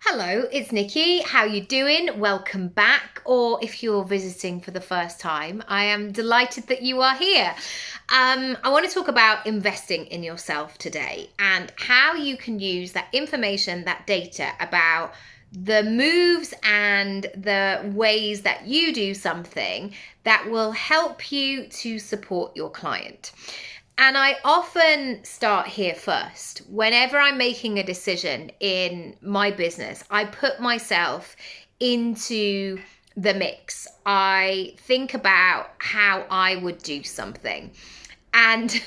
Hello, it's Nikki. How you doing? Welcome back. Or if you're visiting for the first time, I am delighted that you are here. I want to talk about investing in yourself today and how you can use that information, that data about the moves and the ways that you do something that will help you to support your client. And I often start here first. Whenever I'm making a decision in my business, I put myself into the mix. I think about how I would do something. And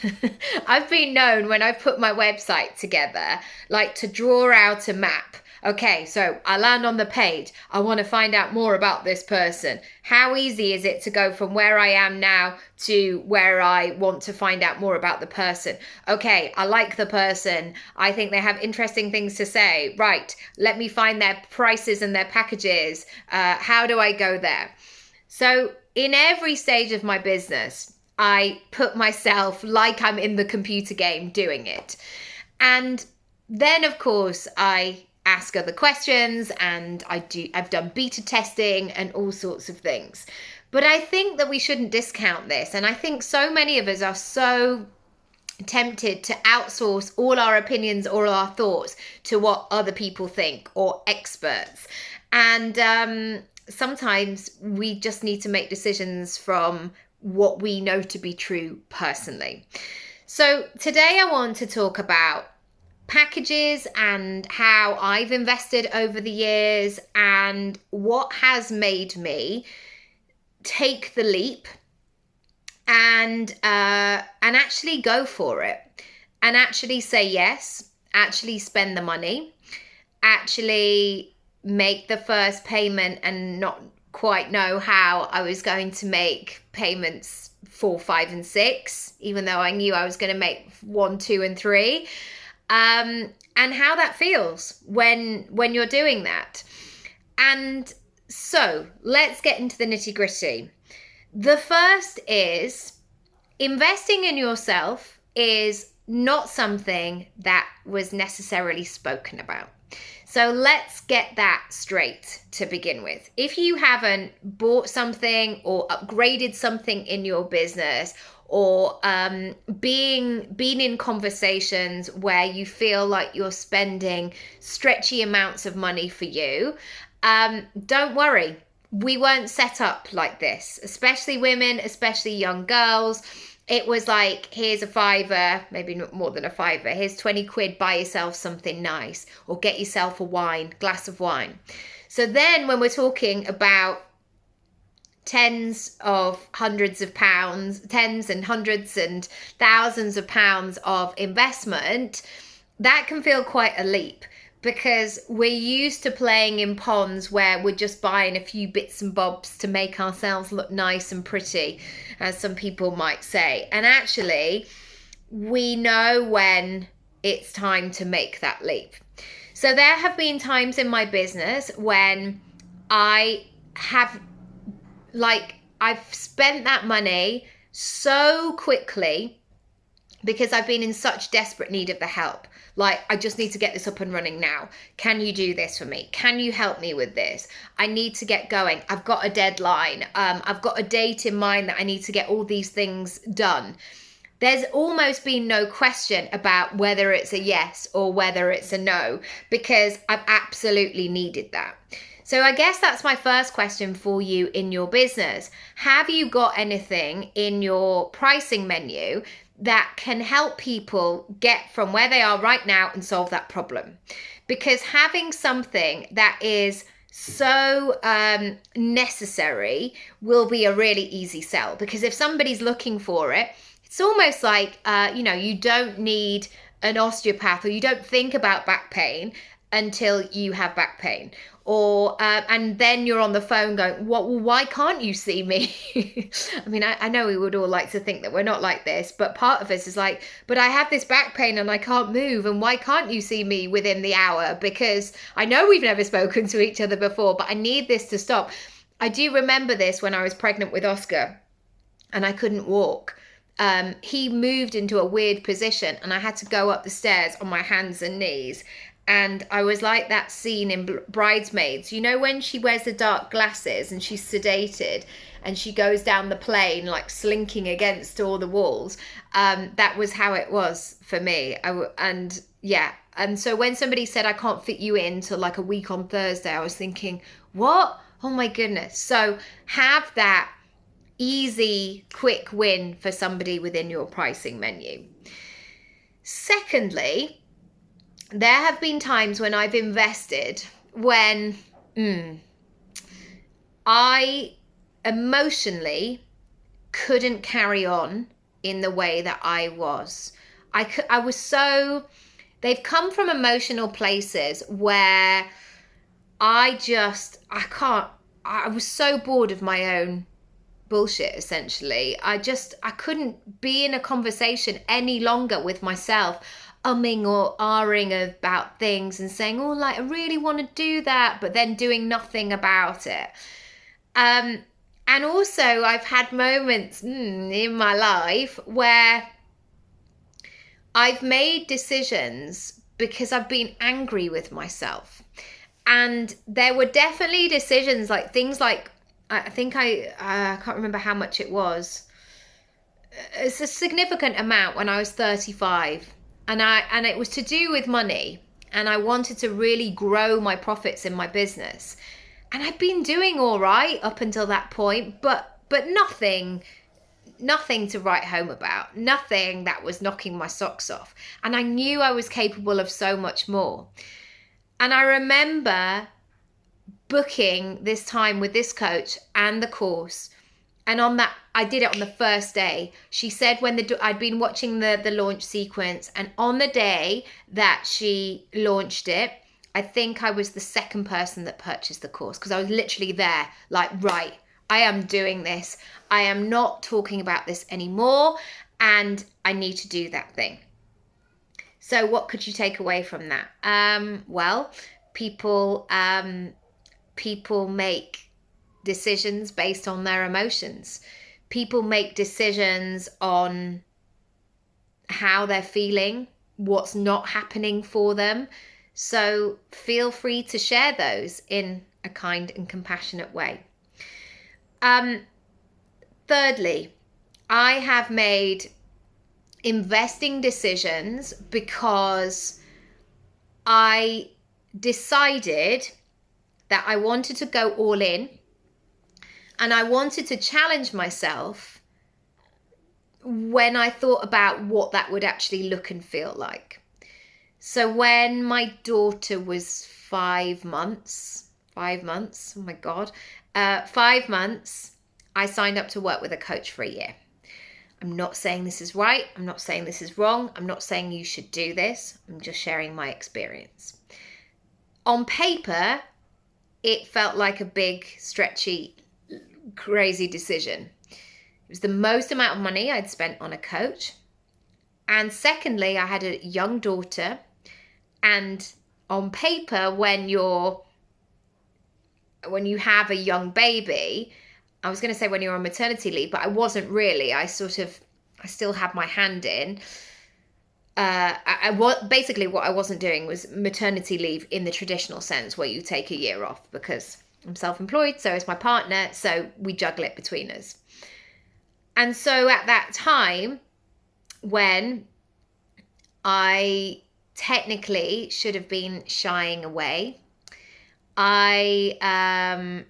I've been known when I've put my website together, like to draw out a map. Okay, so I land on the page. I want to find out more about this person. How easy is it to go from where I am now to where I want to find out more about the person? Okay, I like the person. I think they have interesting things to say. Right, let me find their prices and their packages. How do I go there? So in every stage of my business, I put myself like I'm in the computer game doing it. And then, of course, I ask other questions and I've done beta testing and all sorts of things. But I think that we shouldn't discount this. And I think so many of us are so tempted to outsource all our opinions or our thoughts to what other people think or experts. And sometimes we just need to make decisions from what we know to be true personally. So today I want to talk about packages and how I've invested over the years and what has made me take the leap and actually go for it and actually say yes, actually spend the money, actually make the first payment and not quite know how I was going to make payments 4, 5, and 6, even though I knew I was going to make 1, 2, and 3. And how that feels when you're doing that. And so let's get into the nitty-gritty. The first is investing in yourself is not something that was necessarily spoken about. So let's get that straight to begin with. If you haven't bought something or upgraded something in your business, or being in conversations where you feel like you're spending stretchy amounts of money for you, don't worry. We weren't set up like this, especially women, especially young girls. It was like, here's a fiver, maybe not more than a fiver. Here's 20 quid, buy yourself something nice or get yourself a glass of wine. So then when we're talking about tens of hundreds of pounds, tens and hundreds and thousands of pounds of investment, that can feel quite a leap because we're used to playing in ponds where we're just buying a few bits and bobs to make ourselves look nice and pretty, as some people might say. And actually, we know when it's time to make that leap. So there have been times in my business when I've spent that money so quickly because I've been in such desperate need of the help. Like, I just need to get this up and running now. Can you do this for me? Can you help me with this? I need to get going. I've got a deadline. I've got a date in mind that I need to get all these things done. There's almost been no question about whether it's a yes or whether it's a no, because I've absolutely needed that. So I guess that's my first question for you in your business. Have you got anything in your pricing menu that can help people get from where they are right now and solve that problem? Because having something that is so necessary will be a really easy sell. Because if somebody's looking for it, it's almost like, you don't need an osteopath, or you don't think about back pain until you have back pain, or and then you're on the phone going, why can't you see me? I mean, I know we would all like to think that we're not like this, but part of us is like, but I have this back pain and I can't move, and why can't you see me within the hour? Because I know we've never spoken to each other before, but I need this to stop. I do remember this when I was pregnant with Oscar and I couldn't walk. He moved into a weird position and I had to go up the stairs on my hands and knees. And I was like that scene in Bridesmaids, you know, when she wears the dark glasses and she's sedated and she goes down the plane like slinking against all the walls. That was how it was for me. And yeah. And so when somebody said, I can't fit you in till like a week on Thursday, I was thinking, what? Oh my goodness. So have that easy, quick win for somebody within your pricing menu. Secondly, there have been times when I've invested when I emotionally couldn't carry on in the way that I was. I was so, they've come from emotional places where I was so bored of my own bullshit, essentially. I couldn't be in a conversation any longer with myself, umming or ahhing about things and saying, oh, like, I really want to do that, but then doing nothing about it. And also I've had moments in my life where I've made decisions because I've been angry with myself. And there were definitely decisions, like things like, I think I can't remember how much it was. It's a significant amount when I was 35. And it was to do with money. And I wanted to really grow my profits in my business. And I'd been doing all right up until that point, but nothing to write home about, nothing that was knocking my socks off. And I knew I was capable of so much more. And I remember booking this time with this coach and the course. And on that, I did it on the first day. She said I'd been watching the launch sequence, and on the day that she launched it, I think I was the second person that purchased the course, because I was literally there like, right, I am doing this. I am not talking about this anymore, and I need to do that thing. So what could you take away from that? Well, people make decisions based on their emotions. People make decisions on how they're feeling, what's not happening for them. So feel free to share those in a kind and compassionate way. Thirdly, I have made investing decisions because I decided that I wanted to go all in, and I wanted to challenge myself when I thought about what that would actually look and feel like. So when my daughter was 5 months, oh my God, 5 months, I signed up to work with a coach for a year. I'm not saying this is right. I'm not saying this is wrong. I'm not saying you should do this. I'm just sharing my experience. On paper, it felt like a big, stretchy, crazy decision. It was the most amount of money I'd spent on a coach. And secondly, I had a young daughter. And on paper, when you have a young baby, I was going to say when you're on maternity leave, but I wasn't really. I still had my hand in. Basically what I wasn't doing was maternity leave in the traditional sense, where you take a year off, because I'm self-employed, so is my partner, so we juggle it between us. And so at that time, when I technically should have been shying away, I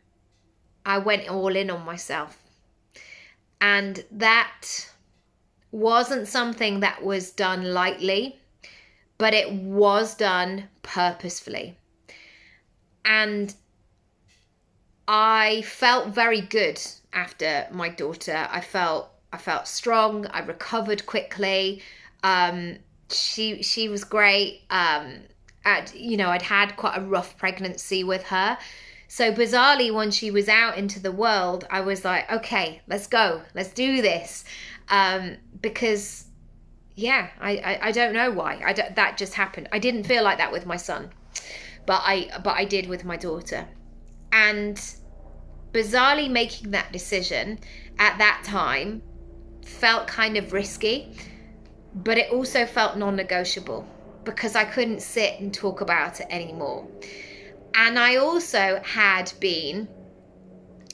went all in on myself. And that wasn't something that was done lightly, but it was done purposefully. And I felt very good after my daughter. I felt strong. I recovered quickly. She was great. I'd had quite a rough pregnancy with her. So bizarrely, when she was out into the world, I was like, okay, let's go. Let's do this. Because, yeah, I don't know why. That just happened. I didn't feel like that with my son, but I did with my daughter. And bizarrely, making that decision at that time felt kind of risky, but it also felt non-negotiable, because I couldn't sit and talk about it anymore. And I also had been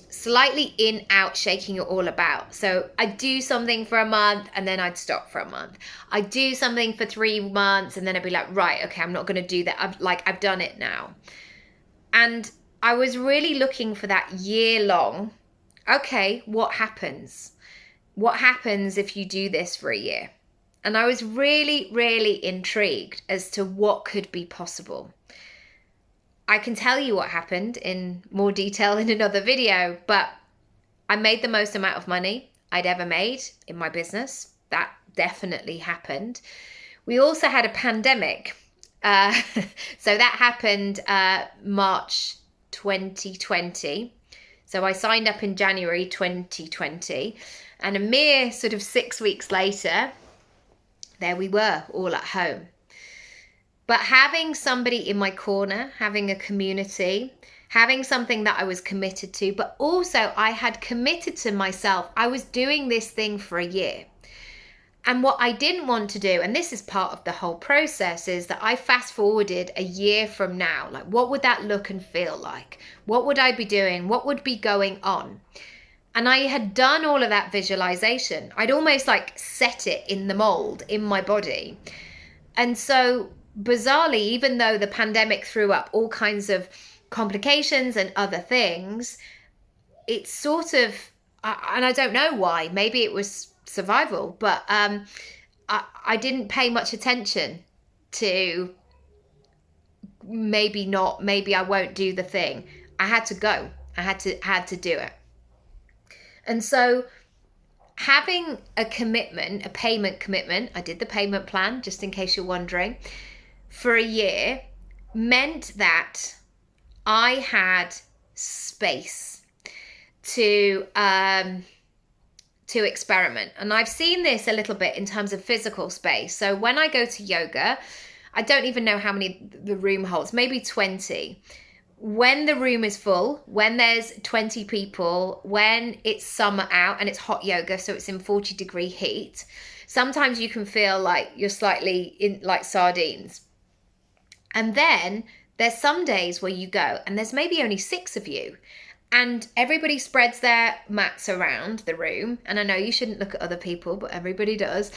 slightly in, out, shaking it all about. So I'd do something for a month and then I'd stop for a month. I'd do something for 3 months and then I'd be like, right, okay, I'm not going to do that. I've done it now. And I was really looking for that year long, okay, what happens? What happens if you do this for a year? And I was really, really intrigued as to what could be possible. I can tell you what happened in more detail in another video, but I made the most amount of money I'd ever made in my business. That definitely happened. We also had a pandemic. So that happened March 2020. So I signed up in January 2020, and a mere sort of 6 weeks later, there we were all at home. But having somebody in my corner, having a community, having something that I was committed to, but also I had committed to myself. I was doing this thing for a year. And what I didn't want to do, and this is part of the whole process, is that I fast forwarded a year from now. Like, what would that look and feel like? What would I be doing? What would be going on? And I had done all of that visualization. I'd almost like set it in the mold in my body. And so bizarrely, even though the pandemic threw up all kinds of complications and other things, it's sort of, and I don't know why, maybe it was survival, but I didn't pay much attention to maybe I won't do the thing. I had to go. I had to do it. And so having a commitment, a payment commitment, I did the payment plan, just in case you're wondering, for a year, meant that I had space to experiment. And I've seen this a little bit in terms of physical space. So when I go to yoga, I don't even know how many the room holds, maybe 20. When the room is full, when there's 20 people, when it's summer out and it's hot yoga, so it's in 40-degree heat, sometimes you can feel like you're slightly in like sardines. And then there's some days where you go and there's maybe only 6 of you and everybody spreads their mats around the room. And I know you shouldn't look at other people, but everybody does.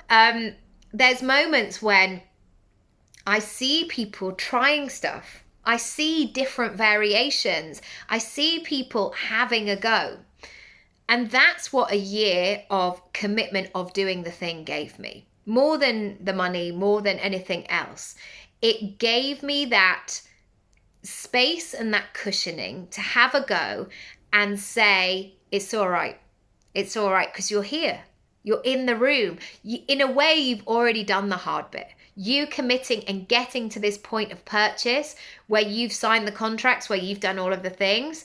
There's moments when I see people trying stuff. I see different variations. I see people having a go. And that's what a year of commitment of doing the thing gave me. More than the money, more than anything else. It gave me that space and that cushioning to have a go and say, it's all right. It's all right, because you're here. You're in the room. In a way, you've already done the hard bit. You committing and getting to this point of purchase where you've signed the contracts, where you've done all of the things,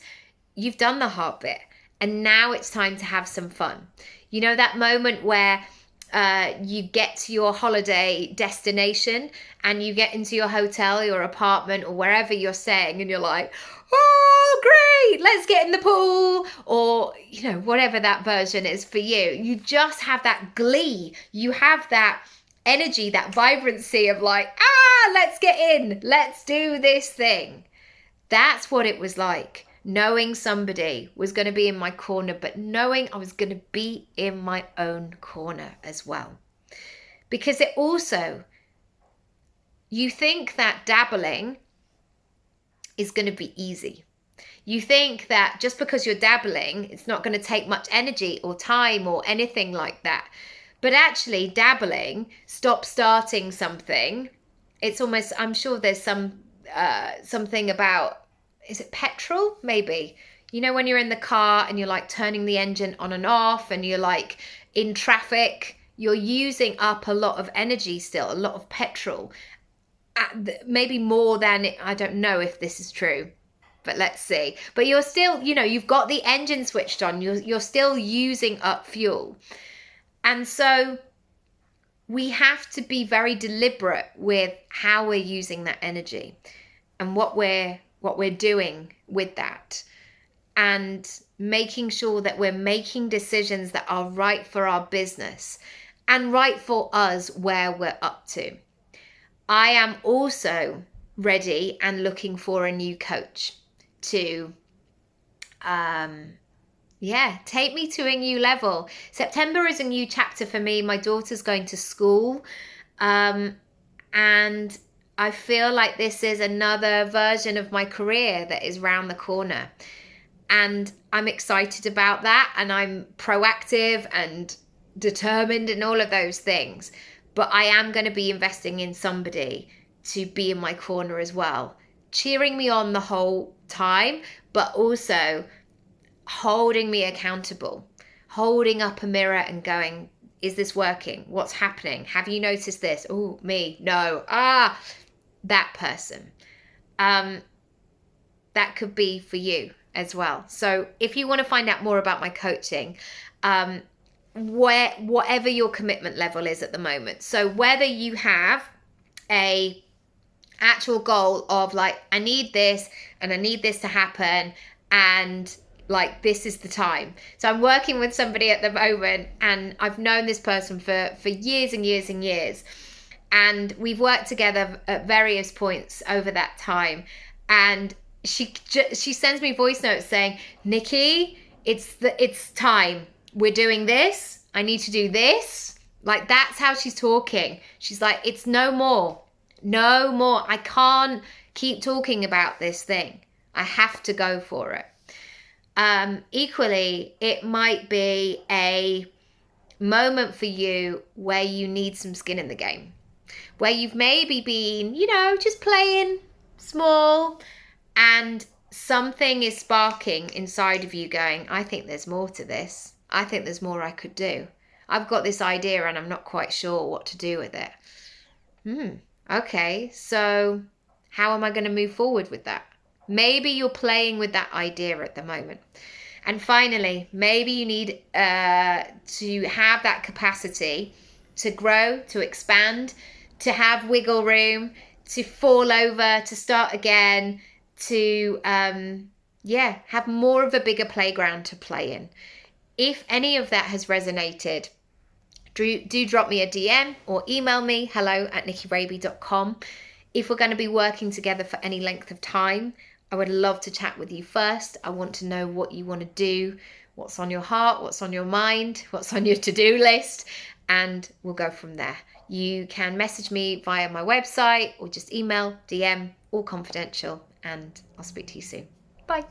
you've done the hard bit. And now it's time to have some fun. You know, that moment where you get to your holiday destination and you get into your hotel, your apartment, or wherever you're staying, and you're like, oh, great, let's get in the pool, or, you know, whatever that version is for you. You just have that glee. You have that energy, that vibrancy of like, let's get in, let's do this thing. That's what it was like. Knowing somebody was going to be in my corner, but knowing I was going to be in my own corner as well. Because it also, you think that dabbling is going to be easy. You think that just because you're dabbling, it's not going to take much energy or time or anything like that. But actually dabbling, starting something, it's almost, I'm sure there's something about, is it petrol? Maybe. You know, when you're in the car and you're like turning the engine on and off and you're like in traffic, you're using up a lot of energy still, a lot of petrol. Maybe more than, I don't know if this is true, but let's see. But you're still, you know, you've got the engine switched on. You're still using up fuel. And so we have to be very deliberate with how we're using that energy and what we're doing with that, and making sure that we're making decisions that are right for our business and right for us where we're up to. I am also ready and looking for a new coach to take me to a new level. September is a new chapter for me. My daughter's going to school, and I feel like this is another version of my career that is round the corner. And I'm excited about that, and I'm proactive and determined and all of those things. But I am going to be investing in somebody to be in my corner as well, cheering me on the whole time, but also holding me accountable, holding up a mirror and going, is this working? What's happening? Have you noticed this? Oh, me, no. That person. That could be for you as well. So if you want to find out more about my coaching, whatever your commitment level is at the moment, so whether you have a actual goal of like, I need this and I need this to happen, and like, this is the time. So I'm working with somebody at the moment, and I've known this person for years and years and years, and we've worked together at various points over that time. And she sends me voice notes saying, Nicky, it's time. We're doing this. I need to do this. Like, that's how she's talking. She's like, it's no more. No more. I can't keep talking about this thing. I have to go for it. Equally, it might be a moment for you where you need some skin in the game, where you've maybe been, just playing small, and something is sparking inside of you going, I think there's more to this. I think there's more I could do. I've got this idea and I'm not quite sure what to do with it. Okay, so how am I going to move forward with that? Maybe you're playing with that idea at the moment. And finally, maybe you need to have that capacity to grow, to expand, to have wiggle room, to fall over, to start again, to have more of a bigger playground to play in. If any of that has resonated, do drop me a DM or email me, hello@nickyraby.com. If we're going to be working together for any length of time, I would love to chat with you first. I want to know what you want to do, what's on your heart, what's on your mind, what's on your to-do list, and we'll go from there. You can message me via my website or just email, DM, all confidential, and I'll speak to you soon. Bye.